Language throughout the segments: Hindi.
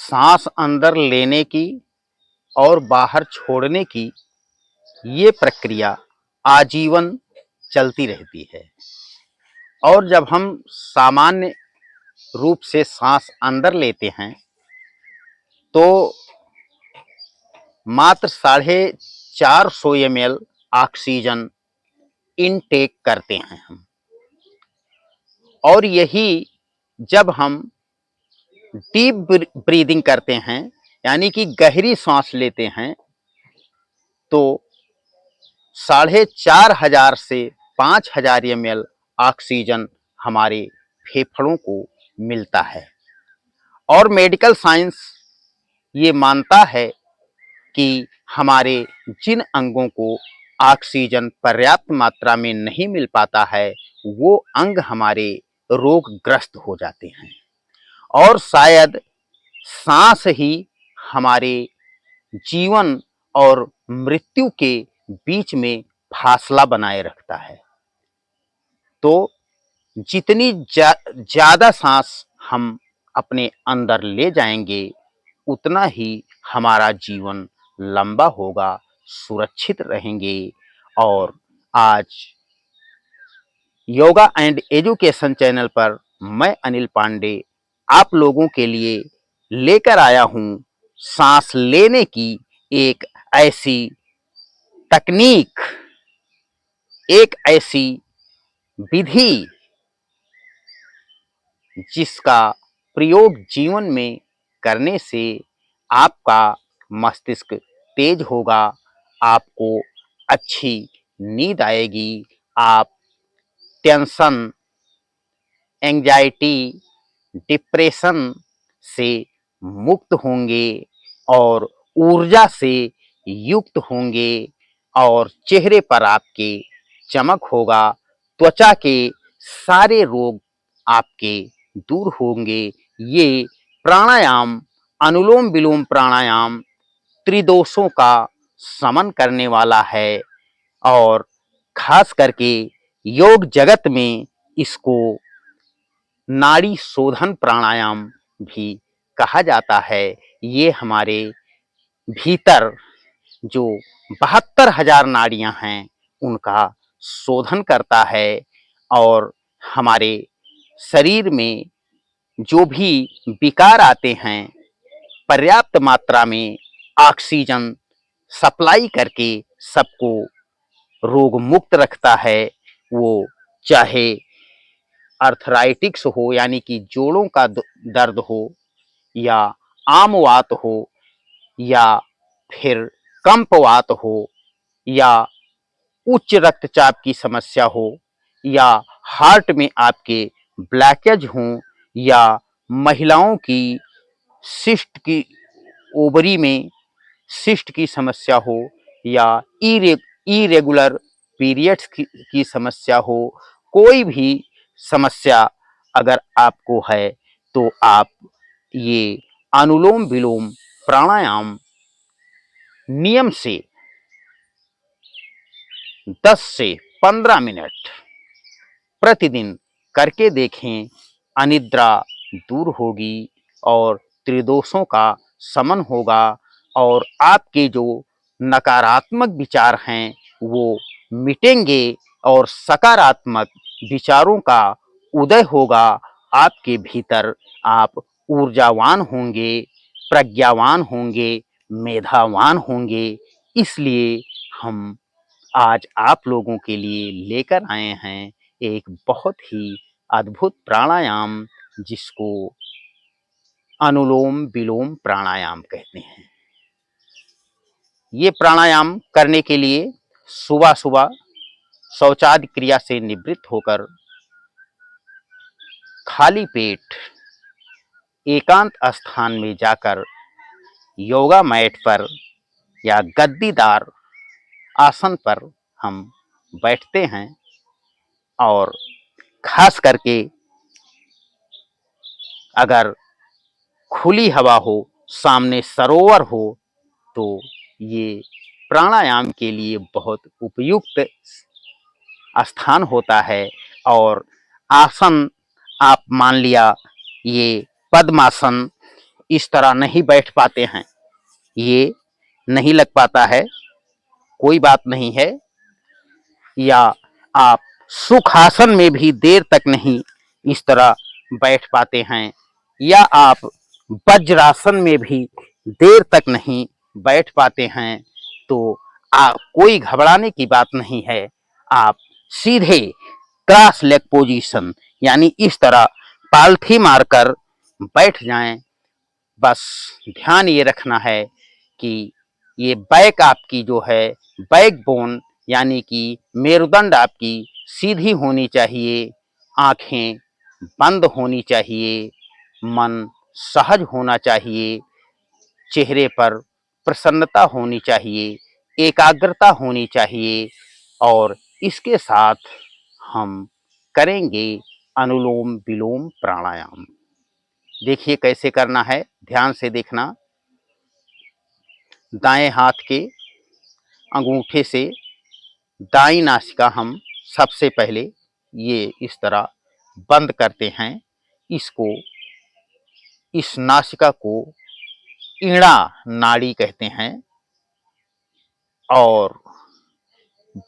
सांस अंदर लेने की और बाहर छोड़ने की ये प्रक्रिया आजीवन चलती रहती है। और जब हम सामान्य रूप से सांस अंदर लेते हैं तो मात्र 450 ml ऑक्सीजन इनटेक करते हैं हम। और यही जब हम डीप ब्रीदिंग करते हैं यानी कि गहरी सांस लेते हैं तो 4500 से 5000 ml ऑक्सीजन हमारे फेफड़ों को मिलता है। और मेडिकल साइंस ये मानता है कि हमारे जिन अंगों को ऑक्सीजन पर्याप्त मात्रा में नहीं मिल पाता है वो अंग हमारे रोगग्रस्त हो जाते हैं। और शायद सांस ही हमारे जीवन और मृत्यु के बीच में फासला बनाए रखता है। तो जितनी ज़्यादा सांस हम अपने अंदर ले जाएंगे उतना ही हमारा जीवन लंबा होगा, सुरक्षित रहेंगे। और आज योगा एंड एजुकेशन चैनल पर मैं अनिल पांडे आप लोगों के लिए लेकर आया हूँ सांस लेने की एक ऐसी तकनीक, एक ऐसी विधि जिसका प्रयोग जीवन में करने से आपका मस्तिष्क तेज होगा, आपको अच्छी नींद आएगी, आप टेंशन, एंजाइटी, डिप्रेशन से मुक्त होंगे और ऊर्जा से युक्त होंगे और चेहरे पर आपके चमक होगा, त्वचा के सारे रोग आपके दूर होंगे। ये प्राणायाम, अनुलोम विलोम प्राणायाम त्रिदोषों का शमन करने वाला है और खास करके योग जगत में इसको नाड़ी शोधन प्राणायाम भी कहा जाता है। ये हमारे भीतर जो 72,000 नाड़ियां हैं उनका शोधन करता है और हमारे शरीर में जो भी विकार आते हैं पर्याप्त मात्रा में ऑक्सीजन सप्लाई करके सबको रोग मुक्त रखता है। वो चाहे अर्थराइटिक्स हो यानी कि जोड़ों का दर्द हो या आम वात हो या फिर कंपवात हो या उच्च रक्तचाप की समस्या हो या हार्ट में आपके ब्लॉकेज हो या महिलाओं की सिस्ट की ओवरी में सिस्ट की समस्या हो या इरेगुलर पीरियड्स की समस्या हो, कोई भी समस्या अगर आपको है तो आप ये अनुलोम विलोम प्राणायाम नियम से 10 से 15 मिनट प्रतिदिन करके देखें। अनिद्रा दूर होगी और त्रिदोषों का शमन होगा और आपके जो नकारात्मक विचार हैं वो मिटेंगे और सकारात्मक विचारों का उदय होगा आपके भीतर। आप ऊर्जावान होंगे, प्रज्ञावान होंगे, मेधावान होंगे। इसलिए हम आज आप लोगों के लिए लेकर आए हैं एक बहुत ही अद्भुत प्राणायाम जिसको अनुलोम विलोम प्राणायाम कहते हैं। ये प्राणायाम करने के लिए सुबह सुबह शौचादि क्रिया से निवृत्त होकर खाली पेट एकांत स्थान में जाकर योगा मैट पर या गद्दीदार आसन पर हम बैठते हैं और खास करके अगर खुली हवा हो, सामने सरोवर हो तो ये प्राणायाम के लिए बहुत उपयुक्त स्थान होता है। और आसन आप मान लिया ये पद्मासन, इस तरह नहीं बैठ पाते हैं, ये नहीं लग पाता है, कोई बात नहीं है। या आप सुखासन में भी देर तक नहीं इस तरह बैठ पाते हैं, या आप वज्रासन में भी देर तक नहीं बैठ पाते हैं, तो आप कोई घबराने की बात नहीं है। आप सीधे क्रॉस लेग पोजीशन यानी इस तरह पालथी मारकर बैठ जाएं। बस ध्यान ये रखना है कि ये बैक आपकी जो है, बैकबोन यानी कि मेरुदंड आपकी सीधी होनी चाहिए, आंखें बंद होनी चाहिए, मन सहज होना चाहिए, चेहरे पर प्रसन्नता होनी चाहिए, एकाग्रता होनी चाहिए। और इसके साथ हम करेंगे अनुलोम विलोम प्राणायाम। देखिए कैसे करना है, ध्यान से देखना। दाएं हाथ के अंगूठे से दाईं नासिका हम सबसे पहले ये इस तरह बंद करते हैं। इसको, इस नासिका को ईणा नाड़ी कहते हैं और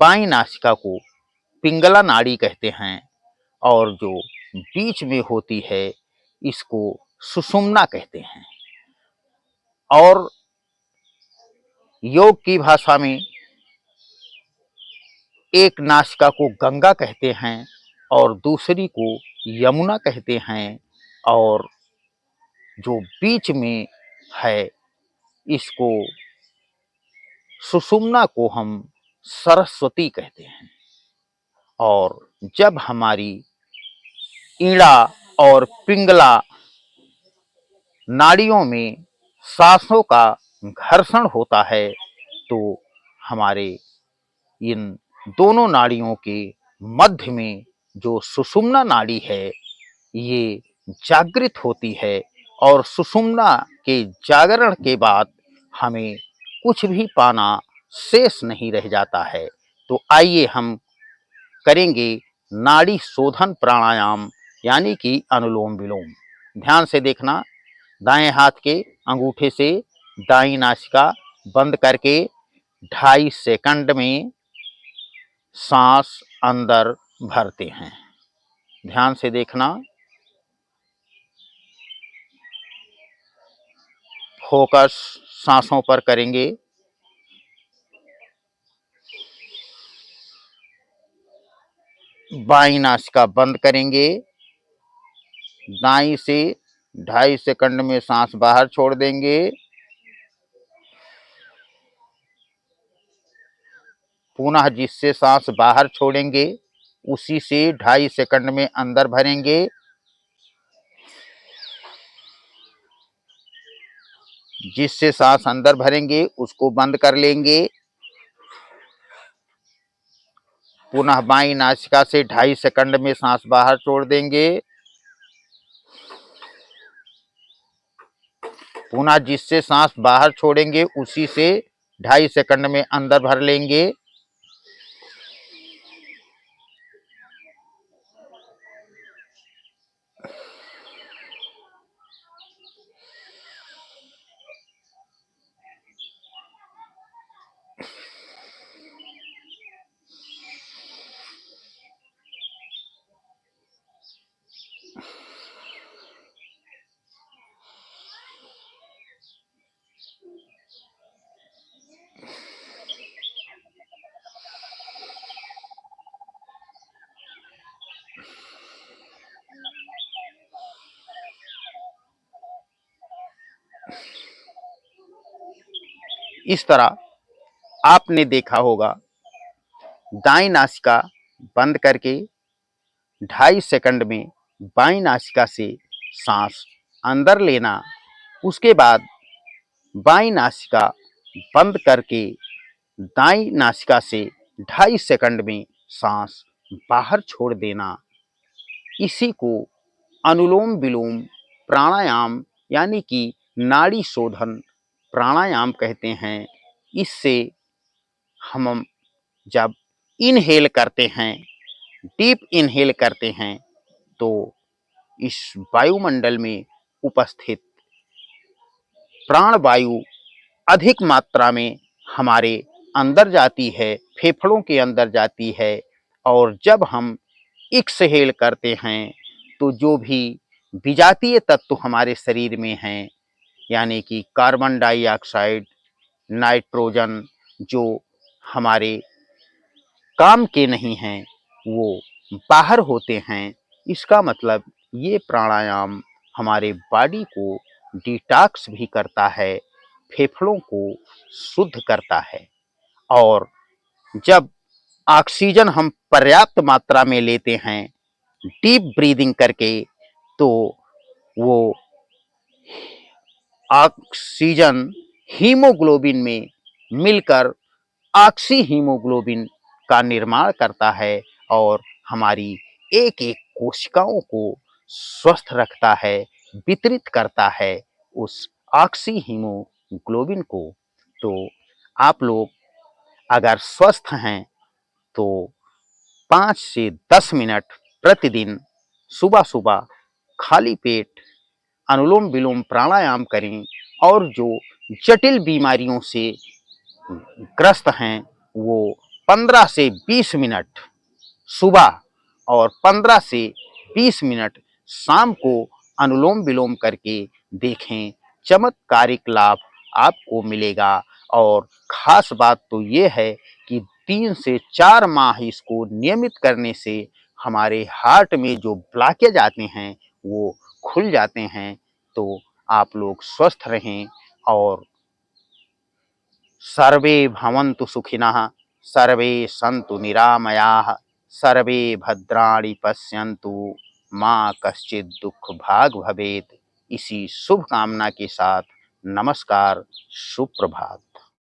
बाईं नासिका को पिंगला नाड़ी कहते हैं, और जो बीच में होती है इसको सुषुम्ना कहते हैं। और योग की भाषा में एक नासिका को गंगा कहते हैं और दूसरी को यमुना कहते हैं, और जो बीच में है इसको सुषुम्ना को हम सरस्वती कहते हैं। और जब हमारी ईड़ा और पिंगला नाड़ियों में सांसों का घर्षण होता है तो हमारे इन दोनों नाड़ियों के मध्य में जो सुषुम्ना नाड़ी है ये जागृत होती है, और सुषुम्ना के जागरण के बाद हमें कुछ भी पाना शेष नहीं रह जाता है। तो आइए हम करेंगे नाड़ी शोधन प्राणायाम यानी कि अनुलोम विलोम। ध्यान से देखना, दाएं हाथ के अंगूठे से दाईं नासिका बंद करके 2.5 सेकंड में सांस अंदर भरते हैं। ध्यान से देखना, फोकस सांसों पर करेंगे। बाईं नासिका बंद करेंगे, दाईं से 2.5 सेकंड में सांस बाहर छोड़ देंगे। पुनः जिससे सांस बाहर छोड़ेंगे उसी से 2.5 सेकंड में अंदर भरेंगे। जिससे सांस अंदर भरेंगे उसको बंद कर लेंगे। पुनः बाईं नासिका से 2.5 सेकंड में सांस बाहर छोड़ देंगे। पुनः जिससे सांस बाहर छोड़ेंगे उसी से 2.5 सेकंड में अंदर भर लेंगे। इस तरह आपने देखा होगा, दाईं नासिका बंद करके 2.5 सेकंड में बाईं नासिका से सांस अंदर लेना, उसके बाद बाईं नासिका बंद करके दाईं नासिका से 2.5 सेकंड में सांस बाहर छोड़ देना। इसी को अनुलोम विलोम प्राणायाम यानी कि नाड़ी शोधन प्राणायाम कहते हैं। इससे हम जब इनहेल करते हैं, डीप इनहेल करते हैं, तो इस वायुमंडल में उपस्थित प्राणवायु अधिक मात्रा में हमारे अंदर जाती है, फेफड़ों के अंदर जाती है और जब हम एक्सहेल करते हैं तो जो भी विजातीय तत्व हमारे शरीर में हैं, यानी कि कार्बन डाइऑक्साइड, नाइट्रोजन, जो हमारे काम के नहीं हैं, वो बाहर होते हैं। इसका मतलब ये प्राणायाम हमारे बॉडी को डिटॉक्स भी करता है, फेफड़ों को शुद्ध करता है और जब ऑक्सीजन हम पर्याप्त मात्रा में लेते हैं डीप ब्रीदिंग करके, तो वो ऑक्सीजन हीमोग्लोबिन में मिलकर ऑक्सी हीमोग्लोबिन का निर्माण करता है और हमारी एक-एक कोशिकाओं को स्वस्थ रखता है, वितरित करता है उस ऑक्सी हीमोग्लोबिन को। तो आप लोग अगर स्वस्थ हैं तो 5 से 10 मिनट प्रतिदिन सुबह-सुबह खाली पेट अनुलोम-विलोम प्राणायाम करें और जो जटिल बीमारियों से ग्रस्त हैं वो 15 से 20 मिनट सुबह और 15 से 20 मिनट शाम को अनुलोम-विलोम करके देखें, चमत्कारिक लाभ आपको मिलेगा। और ख़ास बात तो ये है कि 3 से 4 माह इसको नियमित करने से हमारे हार्ट में जो ब्लॉकेज आते हैं वो खुल जाते हैं। तो आप लोग स्वस्थ रहें और सर्वे भवन्तु सुखिनः, सर्वे सन्तु निरामयाः, सर्वे भद्राणि पश्यन्तु, माँ कश्चित् दुःख भाग् भवेत्। इसी शुभ कामना के साथ नमस्कार, सुप्रभात।